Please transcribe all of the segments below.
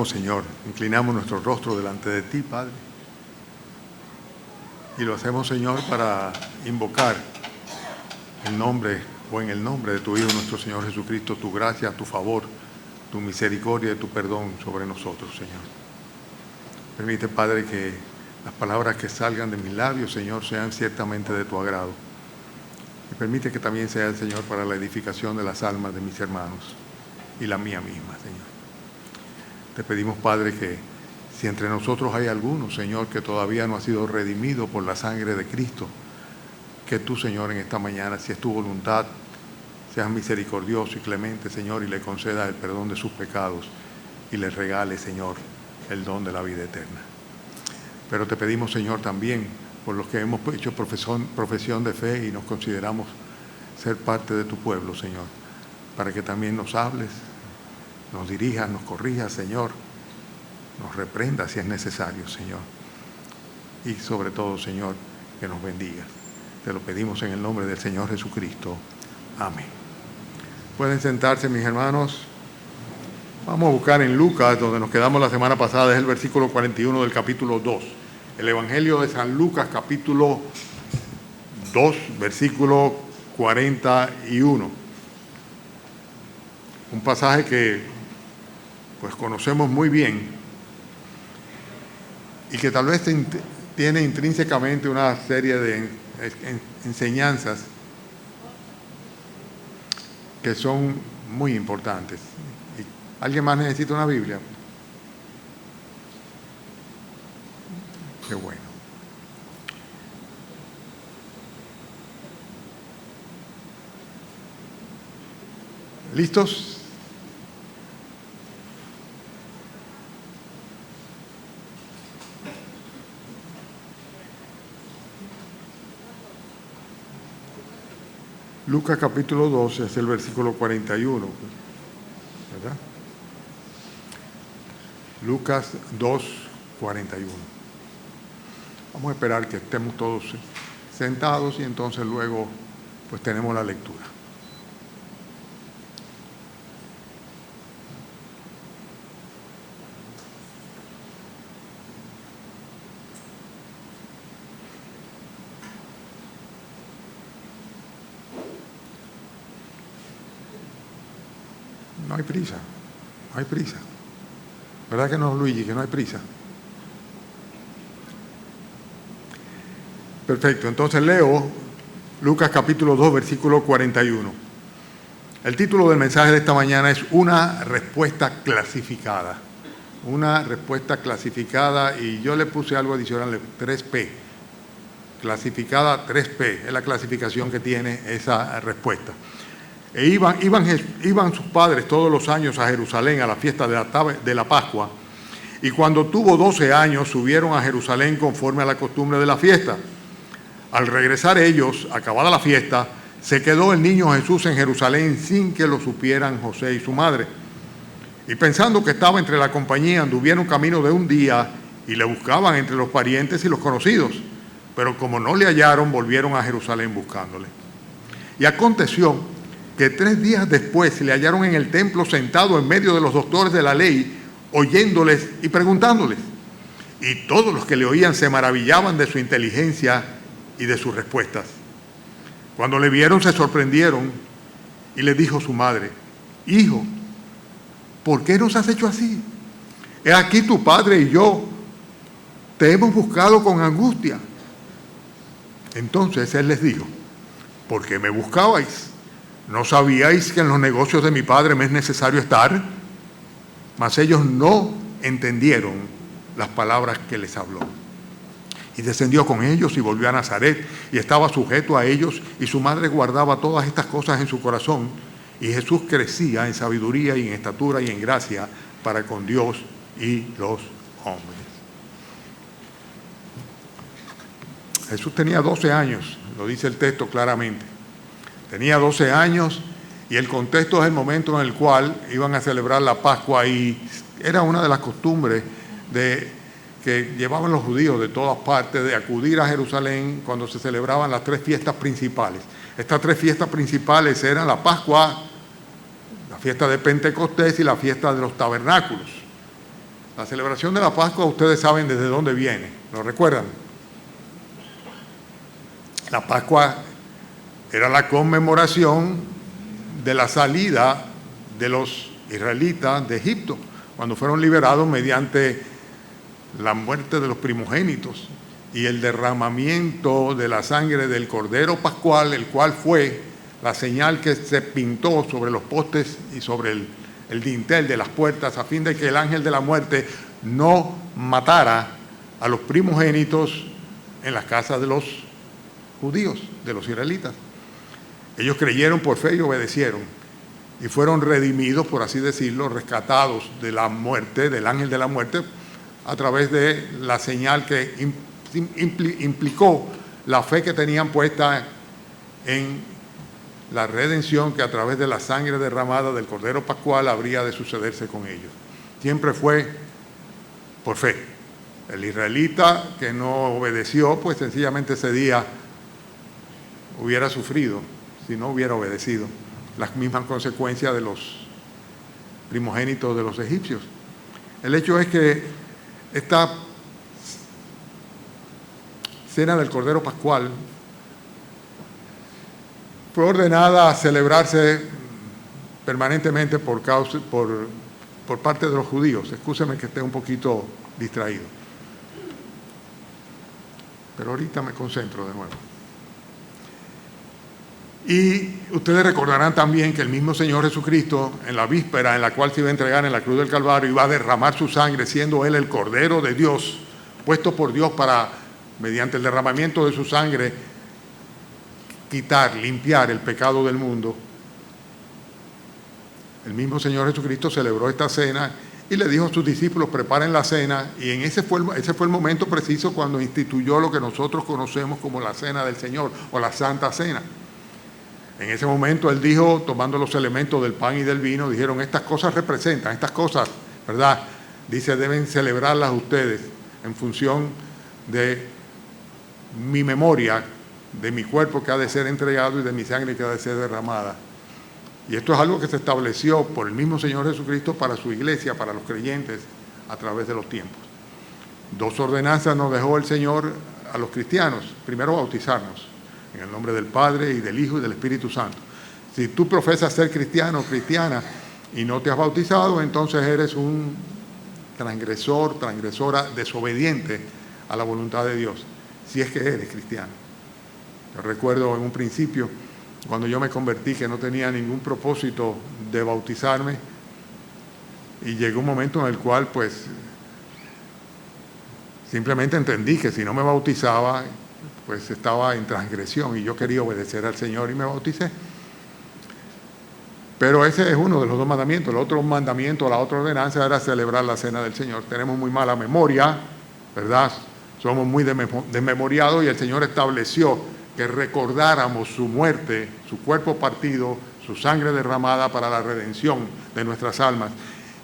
Señor, inclinamos nuestro rostro delante de ti, Padre, y lo hacemos, Señor, para invocar el nombre o en el nombre de tu Hijo, nuestro Señor Jesucristo, tu gracia, tu favor, tu misericordia y tu perdón sobre nosotros, Señor. Permite, Padre, que las palabras que salgan de mis labios, Señor, sean ciertamente de tu agrado. Y permite que también sea, Señor, para la edificación de las almas de mis hermanos y la mía misma, Señor. Te pedimos, Padre, que si entre nosotros hay alguno, Señor, que todavía no ha sido redimido por la sangre de Cristo, que tú, Señor, en esta mañana, si es tu voluntad, seas misericordioso y clemente, Señor, y le concedas el perdón de sus pecados y le regale, Señor, el don de la vida eterna. Pero te pedimos, Señor, también por los que hemos hecho profesión de fe y nos consideramos ser parte de tu pueblo, Señor, para que también nos hables, nos dirijas, nos corrijas, Señor, nos reprenda si es necesario, Señor. Y sobre todo, Señor, que nos bendiga. Te lo pedimos en el nombre del Señor Jesucristo. Amén. Pueden sentarse, mis hermanos. Vamos a buscar en Lucas, donde nos quedamos la semana pasada, es el versículo 41 del capítulo 2. El Evangelio de San Lucas, capítulo 2, versículo 41. Un pasaje que pues conocemos muy bien y que tal vez tiene intrínsecamente una serie de enseñanzas que son muy importantes. ¿Alguien más necesita una Biblia? Qué bueno. ¿Listos? Lucas capítulo 12 es el versículo 41, ¿verdad? Lucas 2, 41. Vamos a esperar que estemos todos sentados y entonces luego pues tenemos la lectura. No hay prisa, no hay prisa. ¿Verdad que no, Luigi, que no hay prisa? Perfecto, entonces leo Lucas capítulo 2, versículo 41. El título del mensaje de esta mañana es Una respuesta clasificada. Una respuesta clasificada, y yo le puse algo adicional, 3P. Clasificada 3P, es la clasificación que tiene esa respuesta. E iban sus padres todos los años a Jerusalén a la fiesta de la Pascua, y cuando tuvo 12 años subieron a Jerusalén conforme a la costumbre de la fiesta. Al regresar ellos, acabada la fiesta, se quedó el niño Jesús en Jerusalén sin que lo supieran José y su madre. Y pensando que estaba entre la compañía, anduvieron camino de un día y le buscaban entre los parientes y los conocidos. Pero como no le hallaron, volvieron a Jerusalén buscándole. Y aconteció que 3 días después le hallaron en el templo sentado en medio de los doctores de la ley, oyéndoles y preguntándoles. Y todos los que le oían se maravillaban de su inteligencia y de sus respuestas. Cuando le vieron se sorprendieron y le dijo su madre: Hijo, ¿por qué nos has hecho así? He aquí tu padre y yo te hemos buscado con angustia. Entonces él les dijo: ¿por qué me buscabais? ¿No sabíais que en los negocios de mi padre me es necesario estar? Mas ellos no entendieron las palabras que les habló. Y descendió con ellos y volvió a Nazaret, y estaba sujeto a ellos, y su madre guardaba todas estas cosas en su corazón. Y Jesús crecía en sabiduría y en estatura y en gracia para con Dios y los hombres. Jesús tenía 12 años, lo dice el texto claramente. Tenía 12 años y el contexto es el momento en el cual iban a celebrar la Pascua, y era una de las costumbres que llevaban los judíos de todas partes de acudir a Jerusalén cuando se celebraban las 3 fiestas principales. Estas 3 fiestas principales eran la Pascua, la fiesta de Pentecostés y la fiesta de los tabernáculos. La celebración de la Pascua, ustedes saben desde dónde viene, ¿lo recuerdan? La Pascua era la conmemoración de la salida de los israelitas de Egipto, cuando fueron liberados mediante la muerte de los primogénitos y el derramamiento de la sangre del Cordero Pascual, el cual fue la señal que se pintó sobre los postes y sobre el dintel de las puertas, a fin de que el ángel de la muerte no matara a los primogénitos en las casas de los judíos, de los israelitas. Ellos creyeron por fe y obedecieron, y fueron redimidos, por así decirlo, rescatados de la muerte, del ángel de la muerte, a través de la señal que implicó la fe que tenían puesta en la redención que a través de la sangre derramada del Cordero Pascual habría de sucederse con ellos. Siempre fue por fe. El israelita que no obedeció, pues sencillamente ese día hubiera sufrido, si no hubiera obedecido, las mismas consecuencias de los primogénitos de los egipcios. El hecho es que esta cena del Cordero Pascual fue ordenada a celebrarse permanentemente por parte de los judíos. Excúsenme que esté un poquito distraído, pero ahorita me concentro de nuevo. Y ustedes recordarán también que el mismo Señor Jesucristo, en la víspera en la cual se iba a entregar en la cruz del Calvario, iba a derramar su sangre, siendo Él el Cordero de Dios, puesto por Dios para, mediante el derramamiento de su sangre, limpiar el pecado del mundo. El mismo Señor Jesucristo celebró esta cena y le dijo a sus discípulos: preparen la cena, y ese fue el momento preciso cuando instituyó lo que nosotros conocemos como la Cena del Señor o la Santa Cena. En ese momento Él dijo, tomando los elementos del pan y del vino, dijeron: estas cosas representan, estas cosas, ¿verdad? Dice, deben celebrarlas ustedes en función de mi memoria, de mi cuerpo que ha de ser entregado y de mi sangre que ha de ser derramada. Y esto es algo que se estableció por el mismo Señor Jesucristo para su iglesia, para los creyentes, a través de los tiempos. 2 ordenanzas nos dejó el Señor a los cristianos. Primero, bautizarnos en el nombre del Padre y del Hijo y del Espíritu Santo. Si tú profesas ser cristiano o cristiana y no te has bautizado, entonces eres un transgresor, transgresora, desobediente a la voluntad de Dios, si es que eres cristiano. Yo recuerdo en un principio, cuando yo me convertí, que no tenía ningún propósito de bautizarme, y llegó un momento en el cual pues simplemente entendí que si no me bautizaba, pues estaba en transgresión, y yo quería obedecer al Señor y me bauticé. Pero ese es uno de los 2 mandamientos. El otro mandamiento, la otra ordenanza, era celebrar la cena del Señor. Tenemos muy mala memoria, ¿verdad? Somos muy desmemoriados, y el Señor estableció que recordáramos su muerte, su cuerpo partido, su sangre derramada para la redención de nuestras almas.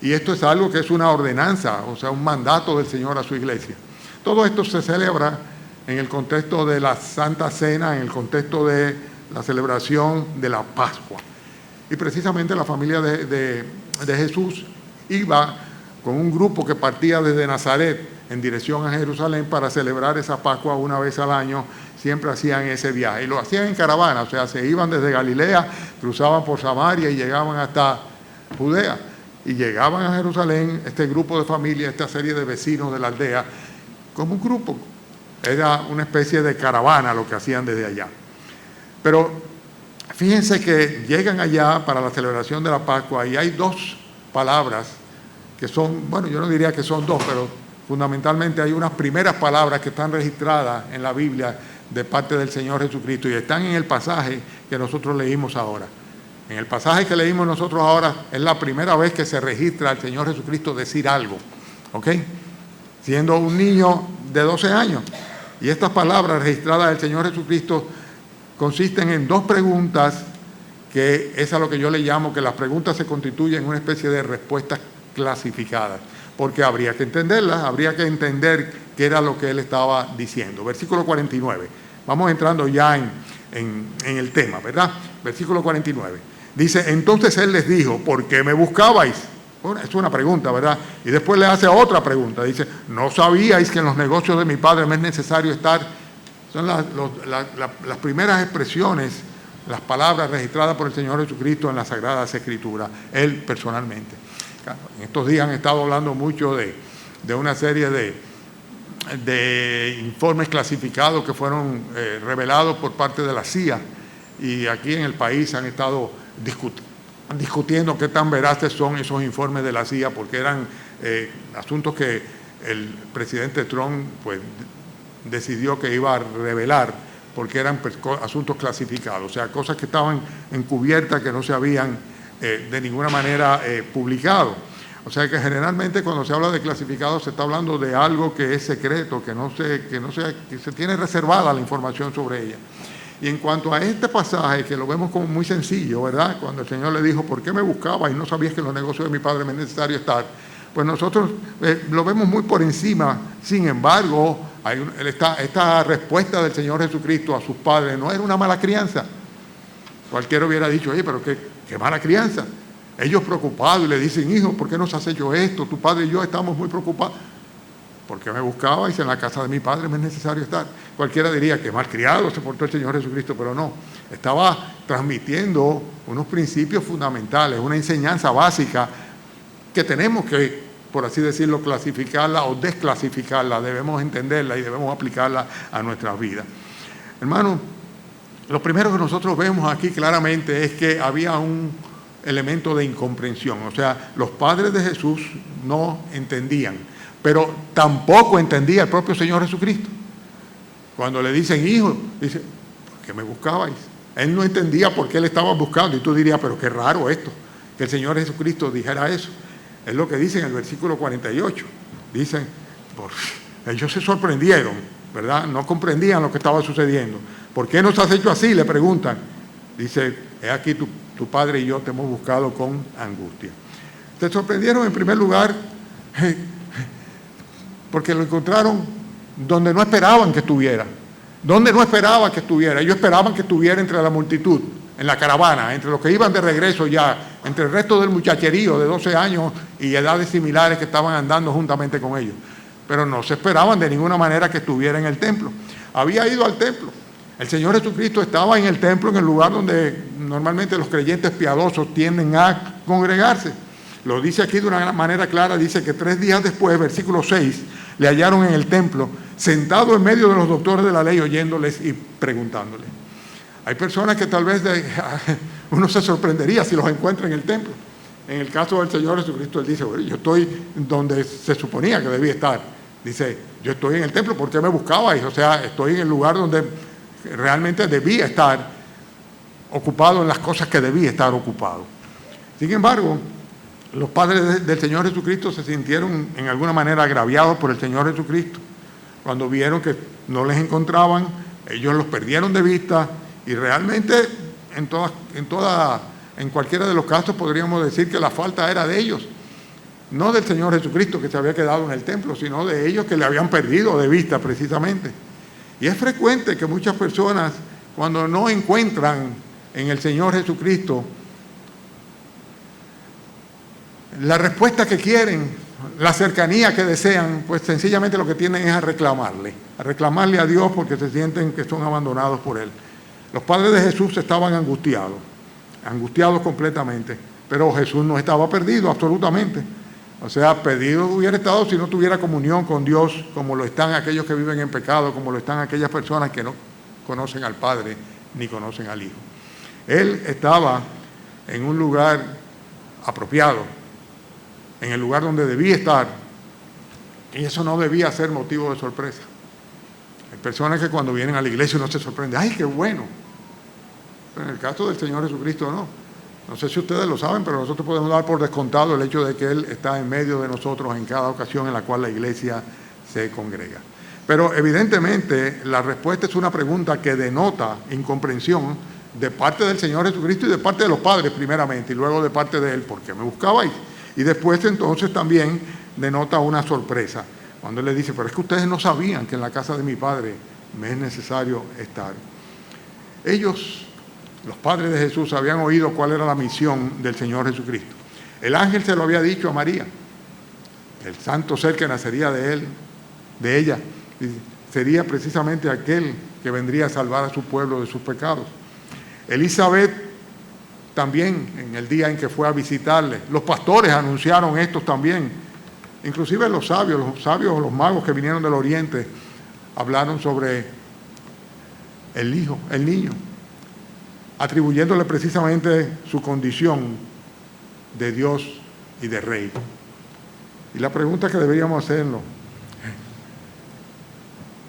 Y esto es algo que es una ordenanza, o sea, un mandato del Señor a su iglesia. Todo esto se celebra en el contexto de la Santa Cena, en el contexto de la celebración de la Pascua. Y precisamente la familia de Jesús iba con un grupo que partía desde Nazaret en dirección a Jerusalén para celebrar esa Pascua una vez al año. Siempre hacían ese viaje, y lo hacían en caravana, o sea, se iban desde Galilea, cruzaban por Samaria y llegaban hasta Judea. Y llegaban a Jerusalén, este grupo de familia, esta serie de vecinos de la aldea, como un grupo. Era una especie de caravana lo que hacían desde allá. Pero fíjense que llegan allá para la celebración de la Pascua, y hay 2 palabras que son, bueno, yo no diría que son 2, pero fundamentalmente hay unas primeras palabras que están registradas en la Biblia de parte del Señor Jesucristo, y están en el pasaje que nosotros leímos ahora. En el pasaje que leímos nosotros ahora es la primera vez que se registra al Señor Jesucristo decir algo, ¿ok? Siendo un niño de 12 años. Y estas palabras registradas del Señor Jesucristo consisten en 2 preguntas, que es a lo que yo le llamo que las preguntas se constituyen en una especie de respuestas clasificadas, porque habría que entenderlas, habría que entender qué era lo que él estaba diciendo. Versículo 49. Vamos entrando ya en el tema, ¿verdad? Versículo 49. Dice: entonces él les dijo: ¿por qué me buscabais? Es una pregunta, ¿verdad? Y después le hace otra pregunta. Dice, ¿no sabíais que en los negocios de mi Padre me es necesario estar? Son las primeras expresiones, las palabras registradas por el Señor Jesucristo en las Sagradas Escrituras, Él personalmente. Claro, en estos días han estado hablando mucho de una serie de informes clasificados que fueron revelados por parte de la CIA, y aquí en el país han estado discutiendo qué tan veraces son esos informes de la CIA, porque eran asuntos que el presidente Trump pues decidió que iba a revelar, porque eran asuntos clasificados, o sea, cosas que estaban encubiertas, que no se habían de ninguna manera publicado. O sea que generalmente cuando se habla de clasificado se está hablando de algo que es secreto, que se tiene reservada la información sobre ella. Y en cuanto a este pasaje, que lo vemos como muy sencillo, ¿verdad? Cuando el Señor le dijo, ¿por qué me buscabas y no sabías que en los negocios de mi Padre me es necesario estar? Pues nosotros lo vemos muy por encima. Sin embargo, esta respuesta del Señor Jesucristo a sus padres no era una mala crianza. Cualquiera hubiera dicho, oye, pero qué mala crianza. Ellos preocupados y le dicen, hijo, ¿por qué nos has hecho esto? Tu padre y yo estamos muy preocupados. ¿Por qué me buscabais? En la casa de mi Padre me es necesario estar. Cualquiera diría que malcriado se portó el Señor Jesucristo, pero no. Estaba transmitiendo unos principios fundamentales, una enseñanza básica que tenemos que, por así decirlo, clasificarla o desclasificarla. Debemos entenderla y debemos aplicarla a nuestras vidas. Hermanos, lo primero que nosotros vemos aquí claramente es que había un elemento de incomprensión. O sea, los padres de Jesús no entendían, pero tampoco entendía el propio Señor Jesucristo. Cuando le dicen, hijo, dice, ¿por qué me buscabais? Él no entendía por qué le estaban buscando. Y tú dirías, pero qué raro esto, que el Señor Jesucristo dijera eso. Es lo que dice en el versículo 48. Dicen, ellos se sorprendieron, ¿verdad? No comprendían lo que estaba sucediendo. ¿Por qué nos has hecho así? Le preguntan. Dice, he aquí tu padre y yo te hemos buscado con angustia. Se sorprendieron en primer lugar porque lo encontraron donde no esperaban que estuviera. Donde no esperaba que estuviera. Ellos esperaban que estuviera entre la multitud, en la caravana, entre los que iban de regreso ya, entre el resto del muchacherío de 12 años y edades similares que estaban andando juntamente con ellos. Pero no se esperaban de ninguna manera que estuviera en el templo. Había ido al templo. El Señor Jesucristo estaba en el templo, en el lugar donde normalmente los creyentes piadosos tienden a congregarse. Lo dice aquí de una manera clara, dice que 3 días después, versículo 6, le hallaron en el templo, sentado en medio de los doctores de la ley, oyéndoles y preguntándoles. Hay personas que tal vez uno se sorprendería si los encuentra en el templo. En el caso del Señor Jesucristo, Él dice, bueno, yo estoy donde se suponía que debía estar. Dice, yo estoy en el templo, ¿por qué me buscabais? O sea, estoy en el lugar donde realmente debía estar ocupado en las cosas que debía estar ocupado. Sin embargo, los padres del Señor Jesucristo se sintieron en alguna manera agraviados por el Señor Jesucristo. Cuando vieron que no les encontraban, ellos los perdieron de vista y realmente en cualquiera de los casos podríamos decir que la falta era de ellos. No del Señor Jesucristo que se había quedado en el templo, sino de ellos que le habían perdido de vista precisamente. Y es frecuente que muchas personas, cuando no encuentran en el Señor Jesucristo la respuesta que quieren, la cercanía que desean, pues sencillamente lo que tienden es a reclamarle a Dios porque se sienten que son abandonados por Él. Los padres de Jesús estaban angustiados completamente, pero Jesús no estaba perdido absolutamente. O sea, perdido hubiera estado si no tuviera comunión con Dios, como lo están aquellos que viven en pecado, como lo están aquellas personas que no conocen al Padre ni conocen al Hijo. Él estaba en un lugar apropiado, en el lugar donde debía estar, y eso no debía ser motivo de sorpresa. Hay personas que cuando vienen a la iglesia uno se sorprende, ¡ay, qué bueno! Pero en el caso del Señor Jesucristo no. No sé si ustedes lo saben, pero nosotros podemos dar por descontado el hecho de que Él está en medio de nosotros en cada ocasión en la cual la iglesia se congrega. Pero evidentemente la respuesta es una pregunta que denota incomprensión de parte del Señor Jesucristo y de parte de los padres primeramente, y luego de parte de Él, ¿por qué me buscabais? Y después entonces también denota una sorpresa, cuando Él le dice, pero es que ustedes no sabían que en la casa de mi Padre me es necesario estar. Ellos, los padres de Jesús, habían oído cuál era la misión del Señor Jesucristo. El ángel se lo había dicho a María. El santo ser que nacería de él, de ella, sería precisamente aquel que vendría a salvar a su pueblo de sus pecados. Elizabeth también, en el día en que fue a visitarle, los pastores anunciaron esto también. Inclusive los sabios, los magos que vinieron del oriente, hablaron sobre el hijo, el niño, atribuyéndole precisamente su condición de Dios y de rey. Y la pregunta que deberíamos hacernos,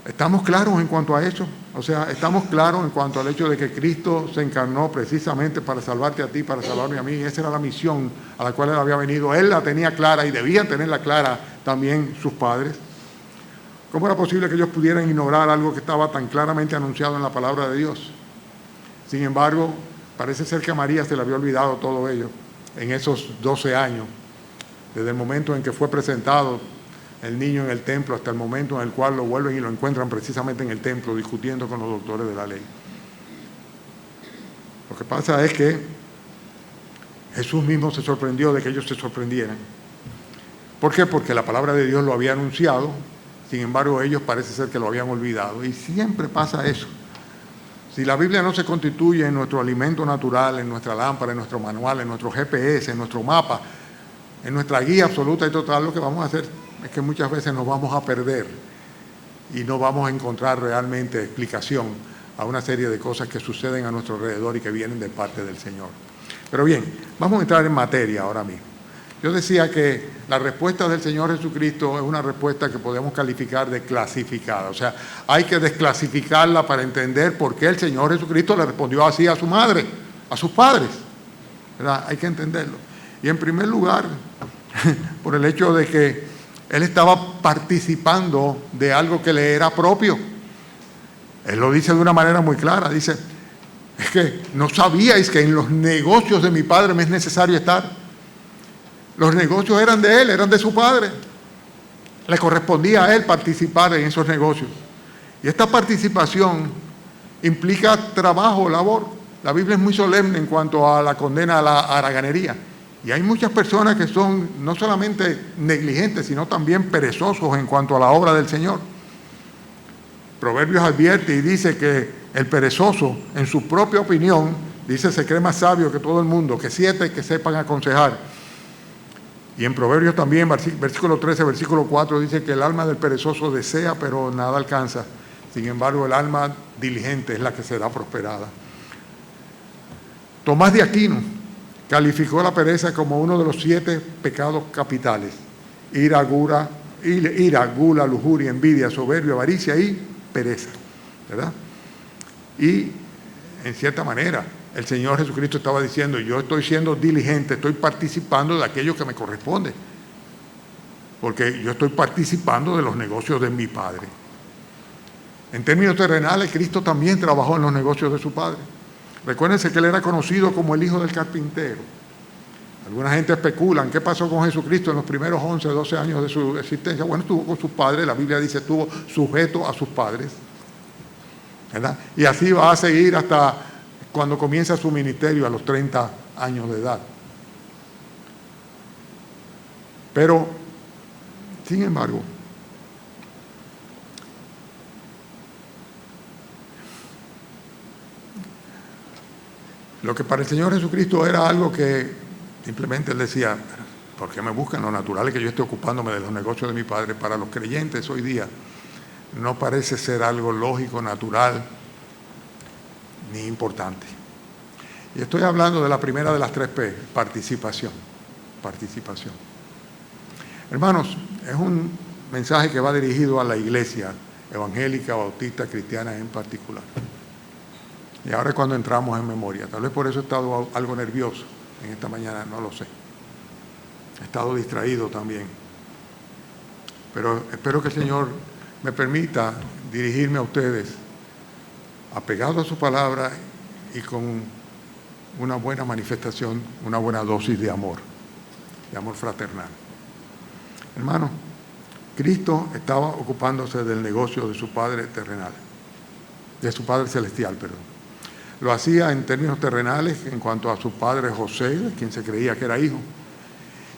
¿estamos claros en cuanto a eso? O sea, ¿estamos claros en cuanto al hecho de que Cristo se encarnó precisamente para salvarte a ti, para salvarme a mí? Esa era la misión a la cual Él había venido. Él la tenía clara y debían tenerla clara también sus padres. ¿Cómo era posible que ellos pudieran ignorar algo que estaba tan claramente anunciado en la palabra de Dios? Sin embargo, parece ser que a María se le había olvidado todo ello en esos 12 años, desde el momento en que fue presentado el niño en el templo hasta el momento en el cual lo vuelven y lo encuentran precisamente en el templo discutiendo con los doctores de la ley. Lo que pasa es que Jesús mismo se sorprendió de que ellos se sorprendieran. ¿Por qué? Porque la palabra de Dios lo había anunciado, sin embargo ellos parece ser que lo habían olvidado. Y siempre pasa eso. Si la Biblia no se constituye en nuestro alimento natural, en nuestra lámpara, en nuestro manual, en nuestro GPS, en nuestro mapa, en nuestra guía absoluta y total, lo que vamos a hacer es que muchas veces nos vamos a perder y no vamos a encontrar realmente explicación a una serie de cosas que suceden a nuestro alrededor y que vienen de parte del Señor. Pero bien, vamos a entrar en materia ahora mismo. Yo decía que la respuesta del Señor Jesucristo es una respuesta que podemos calificar de clasificada. O sea, hay que desclasificarla para entender por qué el Señor Jesucristo le respondió así a su madre, a sus padres, ¿verdad? Hay que entenderlo. Y en primer lugar, por el hecho de que Él estaba participando de algo que le era propio. Él lo dice de una manera muy clara, dice, es que no sabíais que en los negocios de mi Padre me es necesario estar. Los negocios eran de Él, eran de su Padre. Le correspondía a Él participar en esos negocios. Y esta participación implica trabajo, labor. La Biblia es muy solemne en cuanto a la condena a la haraganería. Y hay muchas personas que son no solamente negligentes, sino también perezosos en cuanto a la obra del Señor. Proverbios advierte y dice que el perezoso, en su propia opinión, dice, se cree más sabio que todo el mundo, que 7 que sepan aconsejar. Y en Proverbios también, versículo 13, versículo 4, dice que el alma del perezoso desea, pero nada alcanza. Sin embargo, el alma diligente es la que será prosperada. Tomás de Aquino calificó la pereza como uno de los 7 pecados capitales: ira, gula, lujuria, envidia, soberbia, avaricia y pereza, ¿verdad? Y en cierta manera el Señor Jesucristo estaba diciendo, yo estoy siendo diligente, estoy participando de aquello que me corresponde, porque yo estoy participando de los negocios de mi Padre. En términos terrenales, Cristo también trabajó en los negocios de su Padre. Recuérdense que Él era conocido como el hijo del carpintero. Alguna gente especulan, ¿qué pasó con Jesucristo en los primeros 11, 12 años de su existencia? Bueno, estuvo con sus padres, la Biblia dice, estuvo sujeto a sus padres, ¿verdad? Y así va a seguir hasta cuando comienza su ministerio a los 30 años de edad. Pero, sin embargo, lo que para el Señor Jesucristo era algo que simplemente Él decía, ¿por qué me buscan? Lo natural es que yo esté ocupándome de los negocios de mi Padre. Para los creyentes hoy día no parece ser algo lógico, natural, ni importante. Y estoy hablando de la primera de las 3 P, participación. Participación. Hermanos, es un mensaje que va dirigido a la iglesia evangélica, bautista, cristiana en particular. Y ahora es cuando entramos en memoria. Tal vez por eso he estado algo nervioso en esta mañana, no lo sé. He estado distraído también. Pero espero que el Señor me permita dirigirme a ustedes apegado a su palabra y con una buena manifestación, una buena dosis de amor fraternal. Hermano, Cristo estaba ocupándose del negocio de su Padre terrenal, de su Padre celestial, perdón. Lo hacía en términos terrenales en cuanto a su padre José, de quien se creía que era hijo,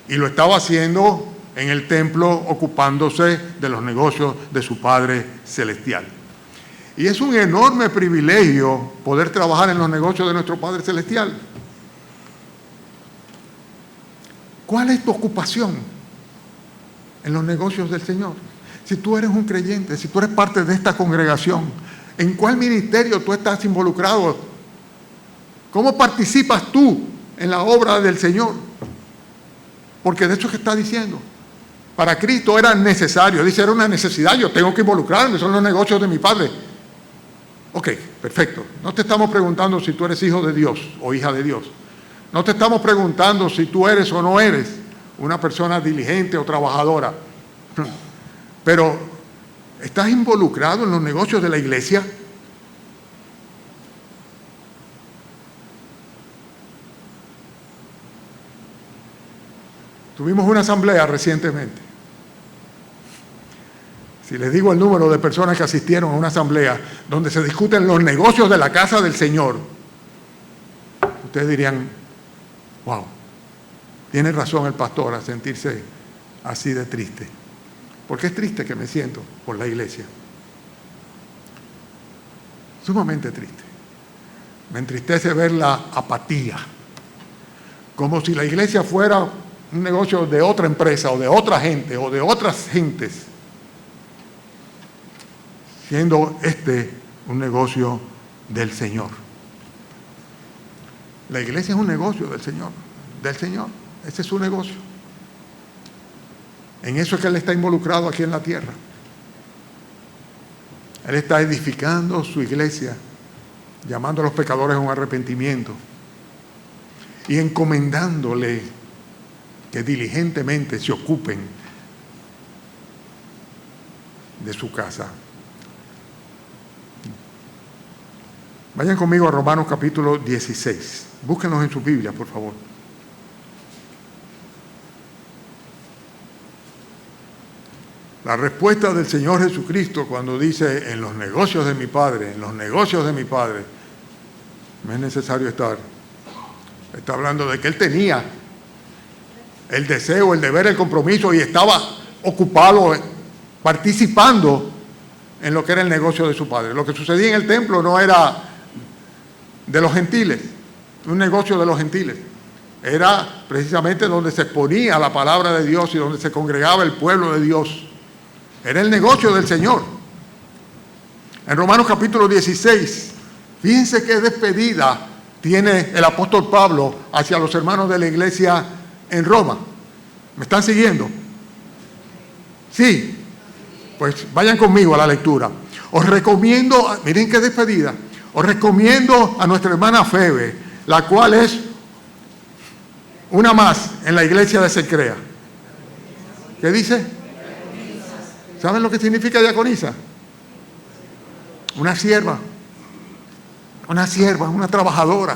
Y lo estaba haciendo en el templo, ocupándose de los negocios de su Padre Celestial. Y es un enorme privilegio poder trabajar en los negocios de nuestro Padre Celestial. ¿Cuál es tu ocupación en los negocios del Señor? Si tú eres un creyente, si tú eres parte de esta congregación, ¿en cuál ministerio tú estás involucrado? ¿Cómo participas tú en la obra del Señor? Porque de eso es que está diciendo. Para Cristo era necesario, dice, era una necesidad, yo tengo que involucrarme, son los negocios de mi Padre. Ok, perfecto. No te estamos preguntando si tú eres hijo de Dios o hija de Dios. No te estamos preguntando si tú eres o no eres una persona diligente o trabajadora. Pero, ¿estás involucrado en los negocios de la iglesia? Tuvimos una asamblea recientemente. Si les digo el número de personas que asistieron a una asamblea donde se discuten los negocios de la casa del Señor, ustedes dirían, wow, tiene razón el pastor a sentirse así de triste. Porque es triste que me siento por la iglesia. Sumamente triste. Me entristece ver la apatía. Como si la iglesia fuera un negocio de otra empresa o de otra gente o de otras gentes, siendo este un negocio del Señor. La iglesia es un negocio del Señor, ese es su negocio. En eso es que Él está involucrado aquí en la tierra. Él está edificando su iglesia, llamando a los pecadores a un arrepentimiento y encomendándole que diligentemente se ocupen de su casa. Vayan conmigo a Romanos capítulo 16. Búsquenlos en su Biblia, por favor. La respuesta del Señor Jesucristo cuando dice, en los negocios de mi Padre, en los negocios de mi Padre, no es necesario estar. Está hablando de que Él tenía el deseo, el deber, el compromiso y estaba ocupado, participando en lo que era el negocio de su Padre. Lo que sucedía en el templo no era de los gentiles, un negocio de los gentiles. Era precisamente donde se exponía la palabra de Dios y donde se congregaba el pueblo de Dios. Era el negocio del Señor. En Romanos capítulo 16, fíjense qué despedida tiene el apóstol Pablo hacia los hermanos de la iglesia en Roma. ¿Me están siguiendo? Sí. Pues vayan conmigo a la lectura. Os recomiendo, miren qué despedida, os recomiendo a nuestra hermana Febe, la cual es una más en la iglesia de Secrea. ¿Qué dice? ¿Saben lo que significa diaconisa? Una sierva, una trabajadora.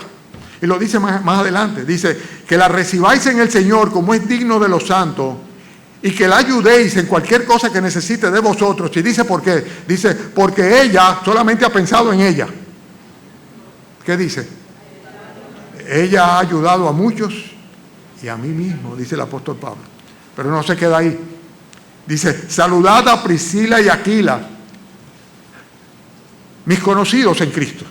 Y lo dice más adelante, dice, que la recibáis en el Señor como es digno de los santos y que la ayudéis en cualquier cosa que necesite de vosotros. Y dice, ¿por qué? Dice, porque ella solamente ha pensado en ella. ¿Qué dice? Ella ha ayudado a muchos y a mí mismo, dice el apóstol Pablo. Pero no se queda ahí. Dice, saludad a Priscila y Aquila, mis conocidos en Cristo.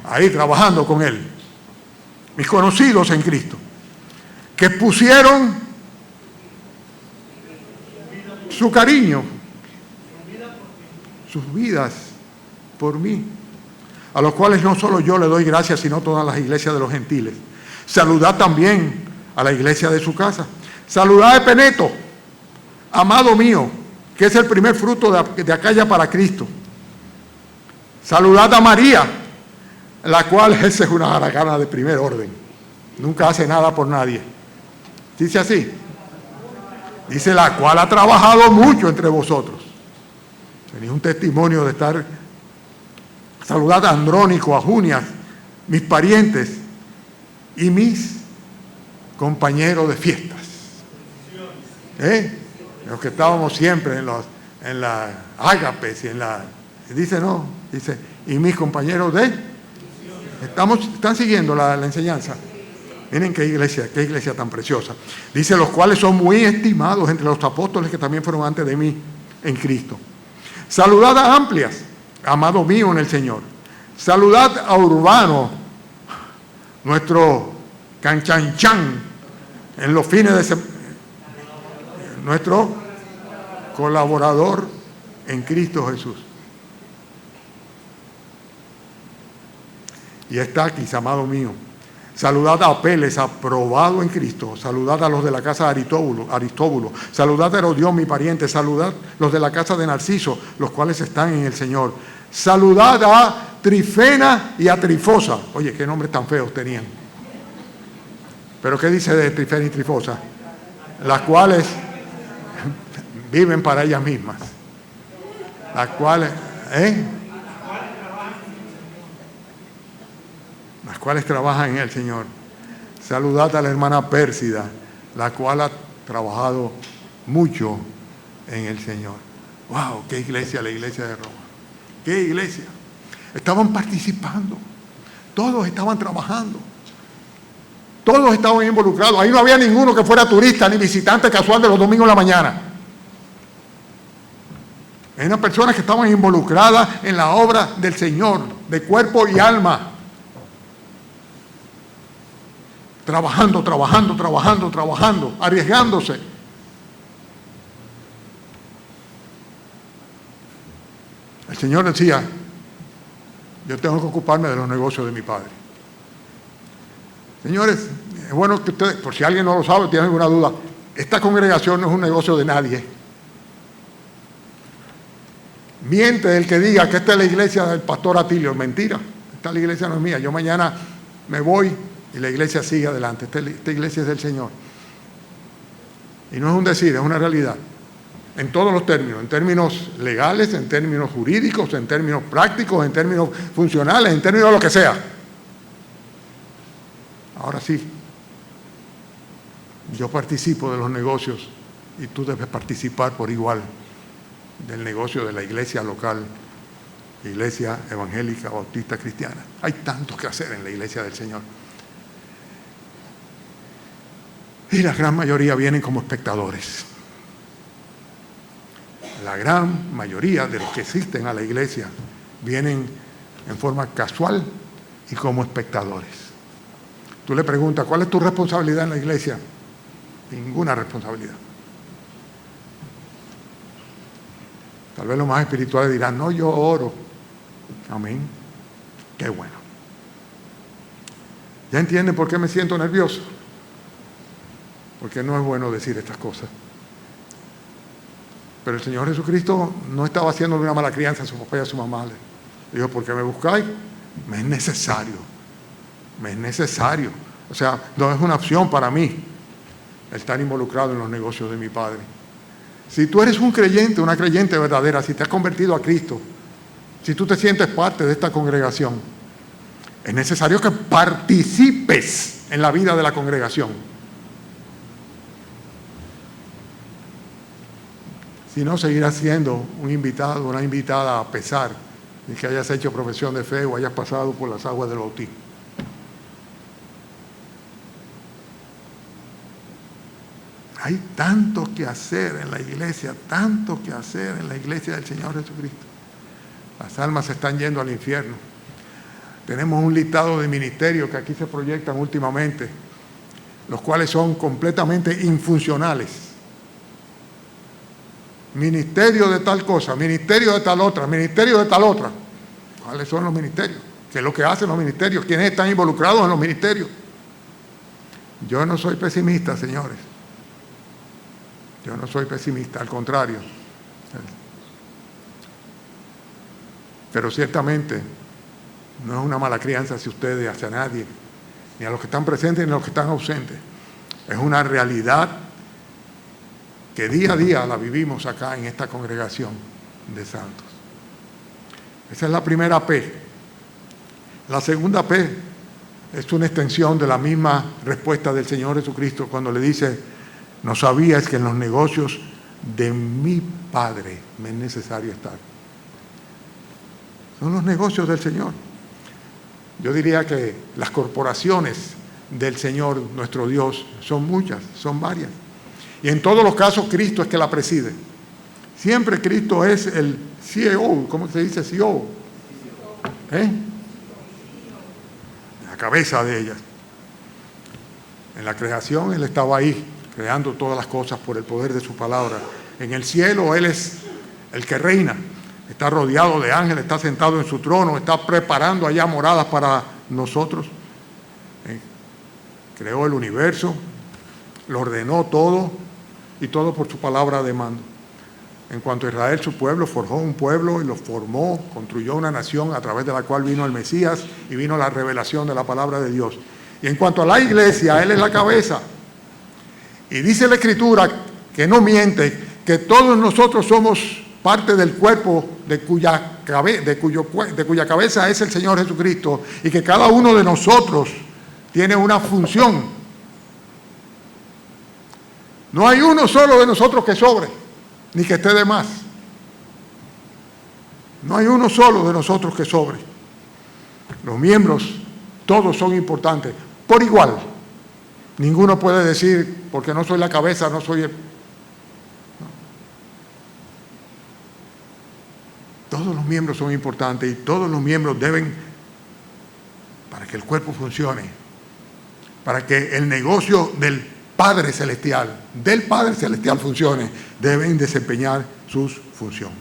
Ahí trabajando con Él. Mis conocidos en Cristo. Que pusieron su cariño, sus vidas por mí. A los cuales no solo yo le doy gracias, sino todas las iglesias de los gentiles. Saludad también a la iglesia de su casa. Saludad a Epeneto, amado mío, que es el primer fruto de Acaya para Cristo. Saludad a María, la cual esa es una haragana de primer orden. Nunca hace nada por nadie. Dice así. Dice, la cual ha trabajado mucho entre vosotros. Tenéis un testimonio de estar. Saludad a Andrónico, a Junias, mis parientes y mis compañeros de fiestas. Los que estábamos siempre en las ágapes y en la... Dice, no, dice, y mis compañeros de... ¿Están siguiendo la enseñanza? Miren qué iglesia tan preciosa. Dice, los cuales son muy estimados entre los apóstoles que también fueron antes de mí en Cristo. Saludad a Amplias, amado mío en el Señor. Saludad a Urbano, nuestro canchanchan en los fines de semana, nuestro colaborador en Cristo Jesús. Y está aquí, amado mío. Saludad a Apeles, aprobado en Cristo. Saludad a los de la casa de Aristóbulo. Saludad a Herodión, mi pariente. Saludad los de la casa de Narciso, los cuales están en el Señor. Saludad a Trifena y a Trifosa. Oye, qué nombres tan feos tenían. ¿Pero qué dice de Trifena y Trifosa? Las cuales viven para ellas mismas. Las cuales, las cuales trabajan en el Señor. Saludad a la hermana Pérsida, la cual ha trabajado mucho en el Señor. ¡Wow! ¡Qué iglesia, la iglesia de Roma! ¡Qué iglesia! Estaban participando, todos estaban trabajando, todos estaban involucrados. Ahí no había ninguno que fuera turista ni visitante casual de los domingos en la mañana. Eran personas que estaban involucradas en la obra del Señor, de cuerpo y alma. Trabajando, arriesgándose. El Señor decía, yo tengo que ocuparme de los negocios de mi Padre. Señores, es bueno que ustedes, por si alguien no lo sabe, tiene alguna duda, esta congregación no es un negocio de nadie. Miente el que diga que esta es la iglesia del pastor Atilio. Mentira, esta la iglesia no es mía. Yo mañana me voy y la iglesia sigue adelante. Esta iglesia es del Señor. Y no es un decir, es una realidad. En todos los términos, en términos legales, en términos jurídicos, en términos prácticos, en términos funcionales, en términos de lo que sea. Ahora sí, yo participo de los negocios y tú debes participar por igual del negocio de la iglesia local, iglesia evangélica, bautista, cristiana. Hay tanto que hacer en la iglesia del Señor. Y la gran mayoría vienen como espectadores. La gran mayoría de los que asisten a la iglesia vienen en forma casual y como espectadores. Tú le preguntas, ¿cuál es tu responsabilidad en la iglesia? Ninguna responsabilidad. Tal vez los más espirituales dirán, no, yo oro. Amén. Qué bueno. ¿Ya entienden por qué me siento nervioso? Porque no es bueno decir estas cosas. Pero el Señor Jesucristo no estaba haciéndole una mala crianza a su papá y a su mamá. Le dijo, ¿por qué me buscáis? Me es necesario. Me es necesario. O sea, no es una opción para mí el estar involucrado en los negocios de mi Padre. Si tú eres un creyente, una creyente verdadera, si te has convertido a Cristo, si tú te sientes parte de esta congregación, es necesario que participes en la vida de la congregación. Si no, seguirás siendo un invitado, una invitada a pesar de que hayas hecho profesión de fe o hayas pasado por las aguas del bautismo. Hay tanto que hacer en la iglesia, tanto que hacer en la iglesia del Señor Jesucristo. Las almas se están yendo al infierno. Tenemos un listado de ministerios que aquí se proyectan últimamente, los cuales son completamente infuncionales. Ministerio de tal cosa, ministerio de tal otra, ministerio de tal otra. ¿Cuáles son los ministerios? ¿Qué es lo que hacen los ministerios? ¿Quiénes están involucrados en los ministerios? Yo no soy pesimista, señores. Yo no soy pesimista, al contrario. Pero ciertamente no es una mala crianza hacia ustedes, hacia nadie, ni a los que están presentes ni a los que están ausentes. Es una realidad que día a día la vivimos acá en esta congregación de santos. Esa es la primera P. La segunda P es una extensión de la misma respuesta del Señor Jesucristo cuando le dice, no sabías que en los negocios de mi Padre me es necesario estar. Son los negocios del Señor. Yo diría que las corporaciones del Señor, nuestro Dios, son muchas, son varias. Y en todos los casos Cristo es que la preside. Siempre Cristo es el CEO, ¿cómo se dice CEO? La cabeza de ellas. En la creación Él estaba ahí, creando todas las cosas por el poder de su palabra. En el cielo Él es el que reina. Está rodeado de ángeles, está sentado en su trono, está preparando allá moradas para nosotros. Creó el universo, lo ordenó todo y todo por su palabra de mando. En cuanto a Israel, su pueblo, forjó un pueblo y lo formó, construyó una nación a través de la cual vino el Mesías y vino la revelación de la palabra de Dios. Y en cuanto a la iglesia, Él es la cabeza. Y dice la Escritura, que no miente, que todos nosotros somos parte del cuerpo de cuya cabeza es el Señor Jesucristo, y que cada uno de nosotros tiene una función. No hay uno solo de nosotros que sobre, ni que esté de más. No hay uno solo de nosotros que sobre. Los miembros, todos son importantes, por igual. Ninguno puede decir, porque no soy la cabeza, no soy el... No. Todos los miembros son importantes y todos los miembros deben, para que el cuerpo funcione, para que el negocio del Padre Celestial funcione, deben desempeñar sus funciones.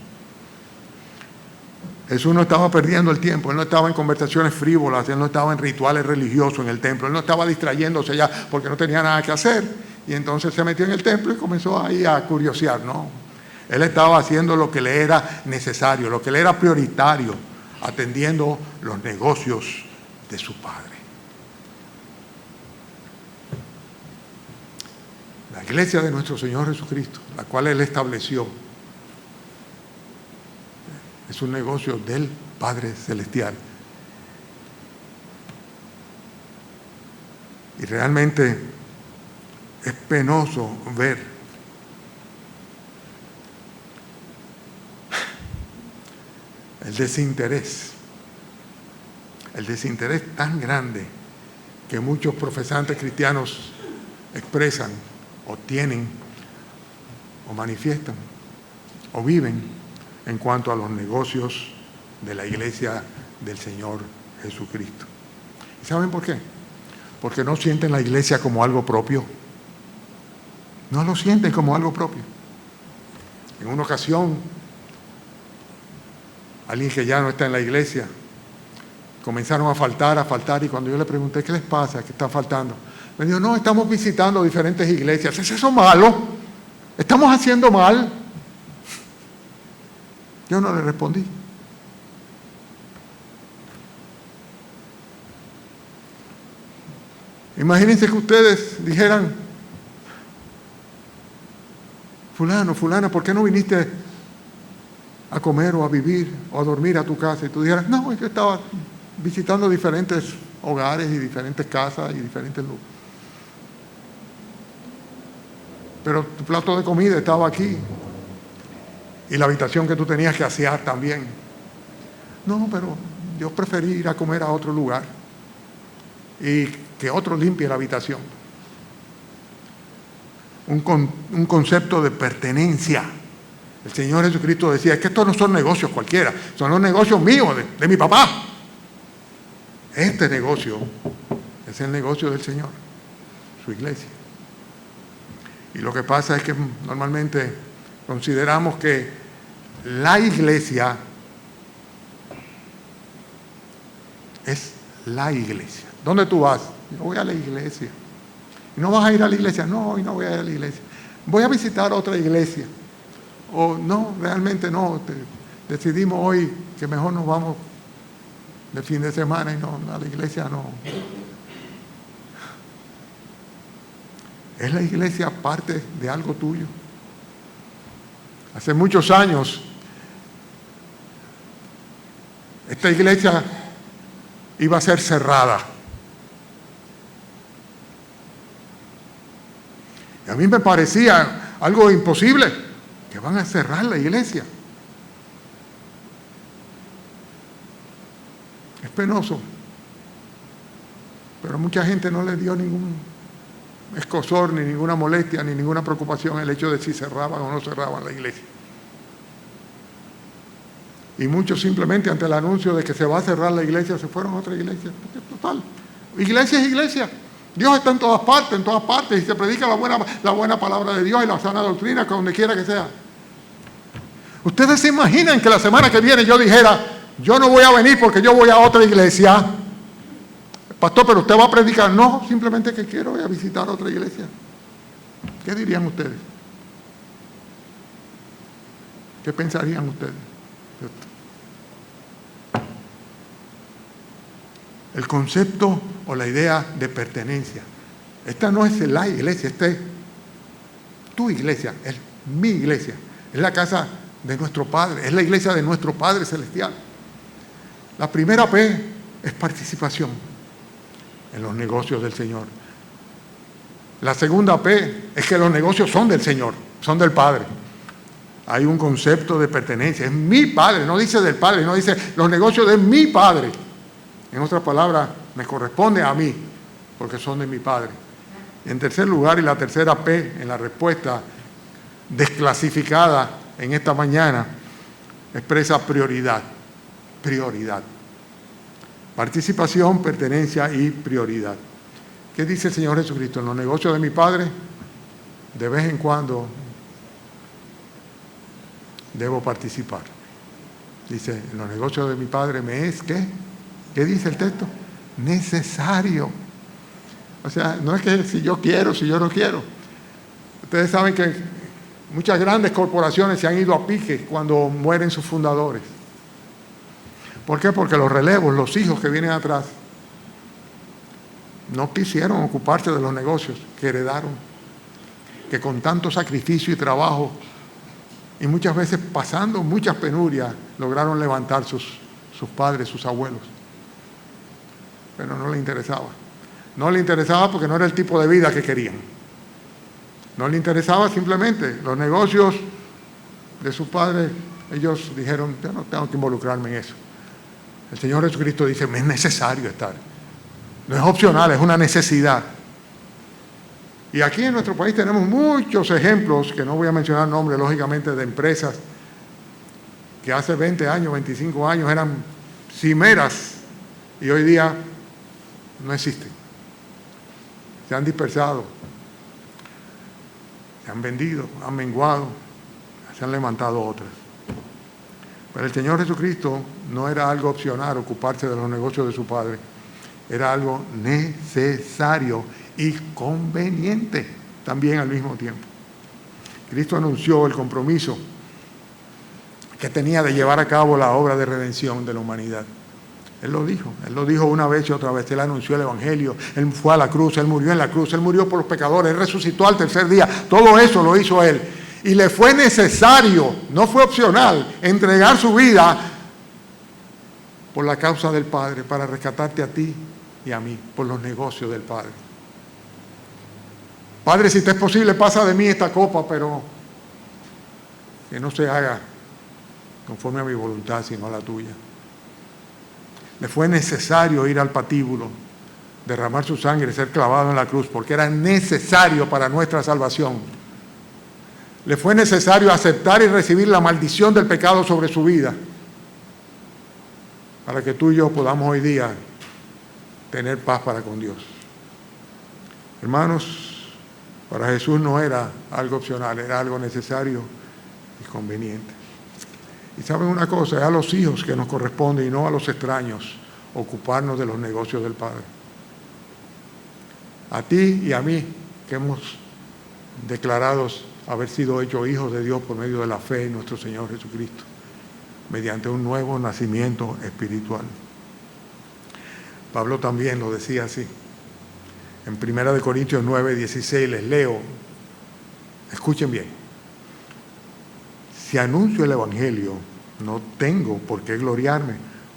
Jesús no estaba perdiendo el tiempo, Él no estaba en conversaciones frívolas, Él no estaba en rituales religiosos en el templo, Él no estaba distrayéndose ya porque no tenía nada que hacer, y entonces se metió en el templo y comenzó ahí a curiosear, ¿no? Él estaba haciendo lo que le era necesario, lo que le era prioritario, atendiendo los negocios de su Padre. La iglesia de nuestro Señor Jesucristo, la cual Él estableció, es un negocio del Padre Celestial. Y realmente es penoso ver el desinterés tan grande que muchos profesantes cristianos expresan o tienen o manifiestan o viven en cuanto a los negocios de la iglesia del Señor Jesucristo. ¿Y saben por qué? Porque no sienten la iglesia como algo propio. No lo sienten como algo propio. En una ocasión, alguien que ya no está en la iglesia, comenzaron a faltar, y cuando yo le pregunté, ¿qué les pasa? ¿Qué están faltando? Me dijo, no, estamos visitando diferentes iglesias. ¿Es eso malo? ¿Estamos haciendo mal? Yo no le respondí. Imagínense que ustedes dijeran, fulano, fulana, ¿por qué no viniste a comer o a vivir o a dormir a tu casa? Y tú dijeras, no, yo estaba visitando diferentes hogares y diferentes casas y diferentes lugares. Pero tu plato de comida estaba aquí. Y la habitación que tú tenías que asear también. No, pero yo preferí ir a comer a otro lugar y que otro limpie la habitación. Un concepto de pertenencia. El Señor Jesucristo decía, es que estos no son negocios cualquiera, son los negocios míos, de mi papá. Este negocio es el negocio del Señor, su iglesia. Y lo que pasa es que normalmente consideramos que la iglesia es la iglesia. ¿Dónde tú vas? Yo voy a la iglesia. ¿Y no vas a ir a la iglesia? No, hoy no voy a ir a la iglesia. Voy a visitar otra iglesia. O no, realmente no. Decidimos hoy que mejor nos vamos de fin de semana y no, a la iglesia no. ¿Es la iglesia parte de algo tuyo? Hace muchos años, esta iglesia iba a ser cerrada. Y a mí me parecía algo imposible, que van a cerrar la iglesia. Es penoso. Pero mucha gente no le dio ningún escozor, ni ninguna molestia, ni ninguna preocupación el hecho de si cerraban o no cerraban la iglesia. Y muchos simplemente ante el anuncio de que se va a cerrar la iglesia se fueron a otra iglesia. Porque total, iglesia es iglesia. Dios está en todas partes, y se predica la buena palabra de Dios y la sana doctrina, donde quiera que sea. ¿Ustedes se imaginan que la semana que viene yo dijera, yo no voy a venir porque yo voy a otra iglesia? Pastor, pero usted va a predicar. No, simplemente que quiero ir a visitar otra iglesia. ¿Qué dirían ustedes? ¿Qué pensarían ustedes? El concepto o la idea de pertenencia. Esta no es la iglesia, esta es tu iglesia, es mi iglesia. Es la casa de nuestro Padre, es la iglesia de nuestro Padre Celestial. La primera P es participación en los negocios del Señor. La segunda P es que los negocios son del Señor, son del Padre. Hay un concepto de pertenencia, es mi Padre, no dice del Padre, no dice los negocios de mi Padre. En otras palabras, me corresponde a mí, porque son de mi Padre. Y en tercer lugar, y la tercera P en la respuesta desclasificada en esta mañana, expresa prioridad. Prioridad. Participación, pertenencia y prioridad. ¿Qué dice el Señor Jesucristo? En los negocios de mi Padre, de vez en cuando debo participar. Dice, en los negocios de mi Padre me es, ¿qué? ¿Qué dice el texto? Necesario. O sea, no es que si yo quiero, si yo no quiero. Ustedes saben que muchas grandes corporaciones se han ido a pique cuando mueren sus fundadores. ¿Por qué? Porque los relevos, los hijos que vienen atrás, no quisieron ocuparse de los negocios que heredaron, que con tanto sacrificio y trabajo, y muchas veces pasando muchas penurias, lograron levantar sus padres, sus abuelos. Pero no le interesaba. No le interesaba porque no era el tipo de vida que querían. No le interesaba simplemente los negocios de sus padres. Ellos dijeron, yo no tengo que involucrarme en eso. El Señor Jesucristo dice, me es necesario estar. No es opcional, es una necesidad. Y aquí en nuestro país tenemos muchos ejemplos, que no voy a mencionar nombres, lógicamente, de empresas que hace 20 años, 25 años eran cimeras y hoy día no existen. Se han dispersado, se han vendido, han menguado, se han levantado otras. Pero el Señor Jesucristo no era algo opcional ocuparse de los negocios de su Padre, era algo necesario y conveniente también al mismo tiempo. Cristo anunció el compromiso que tenía de llevar a cabo la obra de redención de la humanidad. Él lo dijo una vez y otra vez. Él anunció el Evangelio, Él fue a la cruz, Él murió en la cruz, Él murió por los pecadores, Él resucitó al tercer día. Todo eso lo hizo Él. Y le fue necesario, no fue opcional, entregar su vida por la causa del Padre, para rescatarte a ti y a mí, por los negocios del Padre. Padre, si te es posible, pasa de mí esta copa, pero que no se haga conforme a mi voluntad, sino a la tuya. Le fue necesario ir al patíbulo, derramar su sangre, ser clavado en la cruz, porque era necesario para nuestra salvación. Le fue necesario aceptar y recibir la maldición del pecado sobre su vida, para que tú y yo podamos hoy día tener paz para con Dios. Hermanos, para Jesús no era algo opcional, era algo necesario y conveniente. Y saben una cosa, es a los hijos que nos corresponde y no a los extraños ocuparnos de los negocios del Padre. A ti y a mí, que hemos declarado haber sido hechos hijos de Dios por medio de la fe en nuestro Señor Jesucristo, mediante un nuevo nacimiento espiritual. Pablo también lo decía así. En 1 Corintios 9:16 les leo, escuchen bien. Si anuncio el Evangelio, no tengo por qué gloriarme,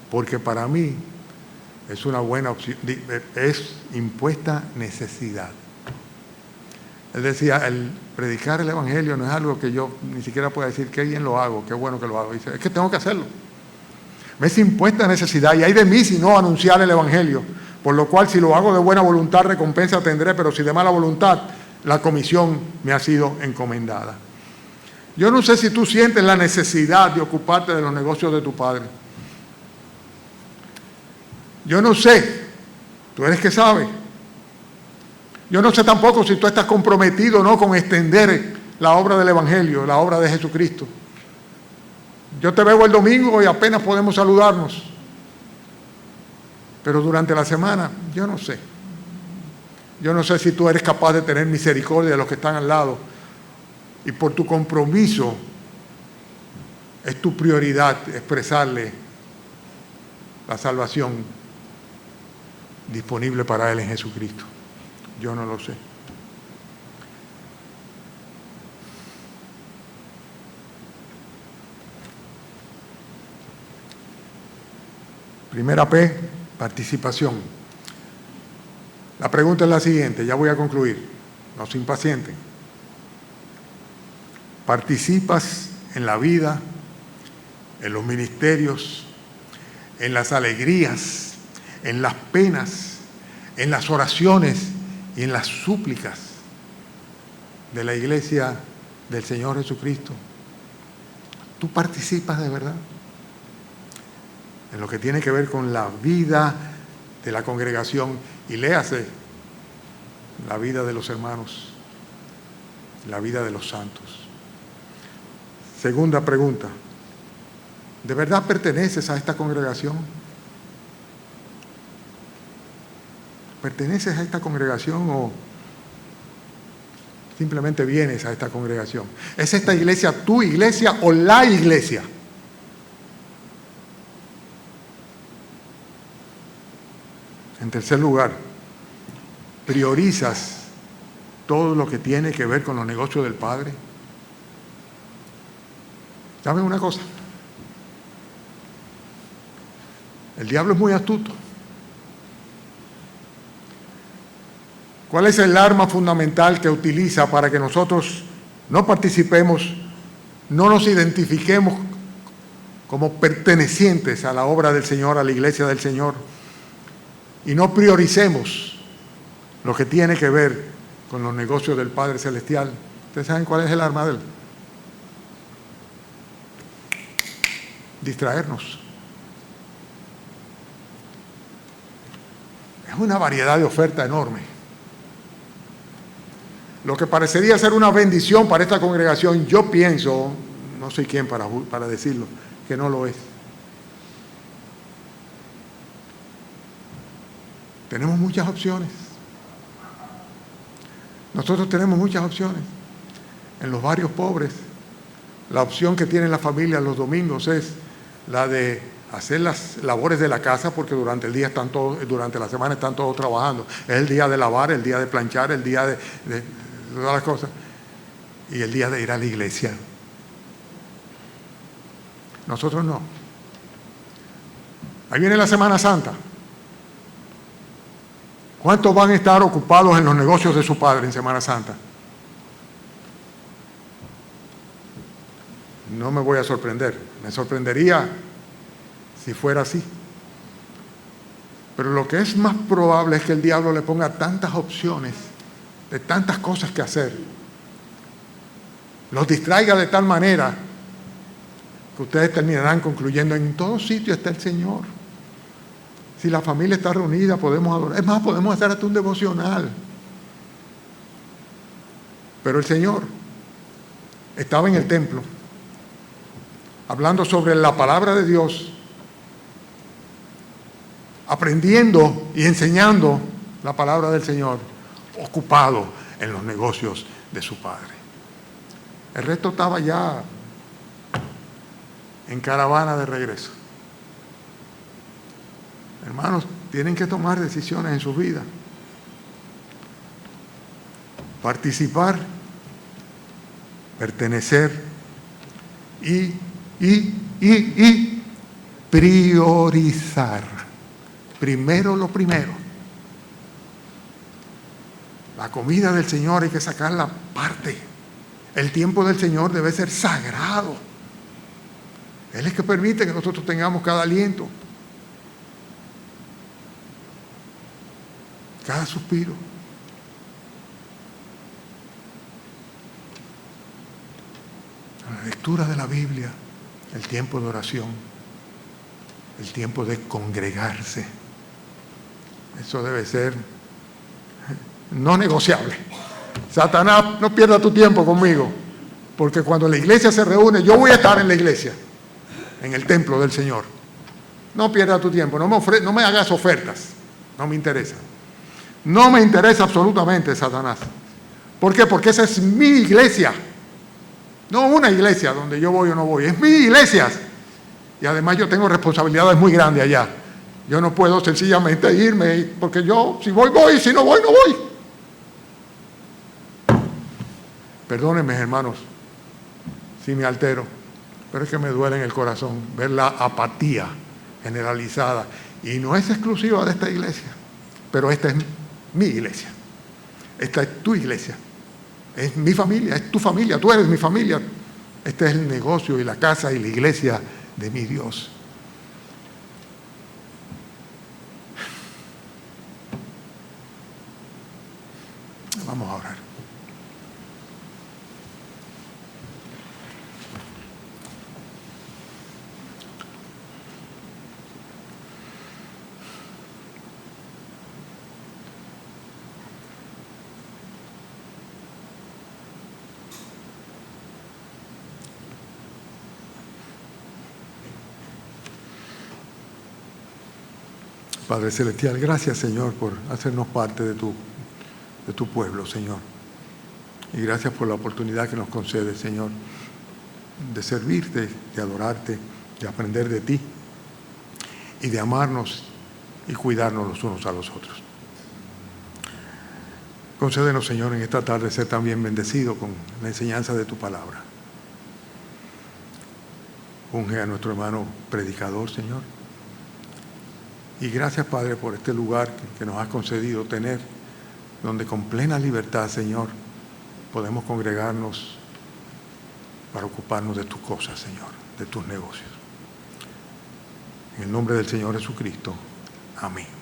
porque para mí es una buena opción, es impuesta necesidad. Él decía, el predicar el Evangelio no es algo que yo ni siquiera pueda decir qué bien lo hago, qué bueno que lo hago. Dice, es que tengo que hacerlo. Me es impuesta necesidad y hay de mí si no anunciar el Evangelio, Por lo cual, si lo hago de buena voluntad, recompensa tendré, pero si de mala voluntad, la comisión me ha sido encomendada. Yo no sé si tú sientes la necesidad de ocuparte de los negocios de tu padre. Yo no sé, tú eres que sabes. Yo no sé tampoco si tú estás comprometido o no con extender la obra del Evangelio, la obra de Jesucristo. Yo te veo el domingo y apenas podemos saludarnos. Pero durante la semana, yo no sé. Yo no sé si tú eres capaz de tener misericordia de los que están al lado. Y por tu compromiso, es tu prioridad expresarle la salvación disponible para él en Jesucristo. Yo no lo sé. Primera P, participación. La pregunta es la siguiente, ya voy a concluir, no se impacienten. ¿Participas en la vida, en los ministerios, en las alegrías, en las penas, en las oraciones y en las súplicas de la iglesia del Señor Jesucristo? ¿Tú participas de verdad en lo que tiene que ver con la vida de la congregación? Y léase la vida de los hermanos, la vida de los santos. Segunda pregunta, ¿de verdad perteneces a esta congregación? ¿Perteneces a esta congregación o simplemente vienes a esta congregación? ¿Es esta iglesia tu iglesia o la iglesia? En tercer lugar, ¿priorizas todo lo que tiene que ver con los negocios del Padre? ¿Saben una cosa? El diablo es muy astuto. ¿Cuál es el arma fundamental que utiliza para que nosotros no participemos, no nos identifiquemos como pertenecientes a la obra del Señor, a la iglesia del Señor, y no prioricemos lo que tiene que ver con los negocios del Padre Celestial? ¿Ustedes saben cuál es el arma de él? Distraernos. Es una variedad de oferta enorme. Lo que parecería ser una bendición para esta congregación, yo pienso, no soy quien para decirlo, que no lo es. Tenemos muchas opciones. Nosotros tenemos muchas opciones. En los barrios pobres, la opción que tienen las familias los domingos es la de hacer las labores de la casa, porque durante el día durante la semana están todos trabajando. Es el día de lavar, el día de planchar, el día de todas las cosas, y el día de ir a la iglesia. Nosotros no. Ahí viene la Semana Santa. ¿Cuántos van a estar ocupados en los negocios de su padre en Semana Santa? No me voy a sorprender. Me sorprendería si fuera así. Pero lo que es más probable es que el diablo le ponga tantas opciones, de tantas cosas que hacer, los distraiga de tal manera que ustedes terminarán concluyendo: en todo sitio está el Señor. Si la familia está reunida, podemos adorar. Es más, podemos hacer hasta un devocional. Pero el Señor estaba en el templo, hablando sobre la palabra de Dios, aprendiendo y enseñando la palabra del Señor, ocupado en los negocios de su Padre. El resto estaba ya en caravana de regreso. Hermanos, tienen que tomar decisiones en su vida. Participar, pertenecer y priorizar. Primero lo primero. La comida del Señor hay que sacarla aparte. El tiempo del Señor debe ser sagrado. Él es que permite que nosotros tengamos cada aliento. cada suspiro. La lectura de la Biblia, el tiempo de oración, el tiempo de congregarse. Eso debe ser no negociable. Satanás, no pierda tu tiempo conmigo, porque cuando la iglesia se reúne, yo voy a estar en la iglesia, en el templo del Señor. No pierda tu tiempo, no me hagas ofertas, no me interesa. No me interesa absolutamente, Satanás. ¿Por qué? Porque esa es mi iglesia. No una iglesia donde yo voy o no voy, es mi iglesia. Y además yo tengo responsabilidades muy grandes allá. Yo no puedo sencillamente irme, porque yo, si voy, voy, si no voy, no voy. Perdónenme, hermanos, si me altero, pero es que me duele en el corazón ver la apatía generalizada. Y no es exclusiva de esta iglesia, pero esta es mi iglesia. Esta es tu iglesia. Es mi familia, es tu familia, tú eres mi familia. Este es el negocio y la casa y la iglesia de mi Dios. Vamos a orar. Padre Celestial, gracias, Señor, por hacernos parte de tu pueblo, Señor. Y gracias por la oportunidad que nos concedes, Señor, de servirte, de adorarte, de aprender de ti y de amarnos y cuidarnos los unos a los otros. Concédenos, Señor, en esta tarde ser también bendecido con la enseñanza de tu palabra. Unge a nuestro hermano predicador, Señor. Y gracias, Padre, por este lugar que nos has concedido tener, donde con plena libertad, Señor, podemos congregarnos para ocuparnos de tus cosas, Señor, de tus negocios. En el nombre del Señor Jesucristo. Amén.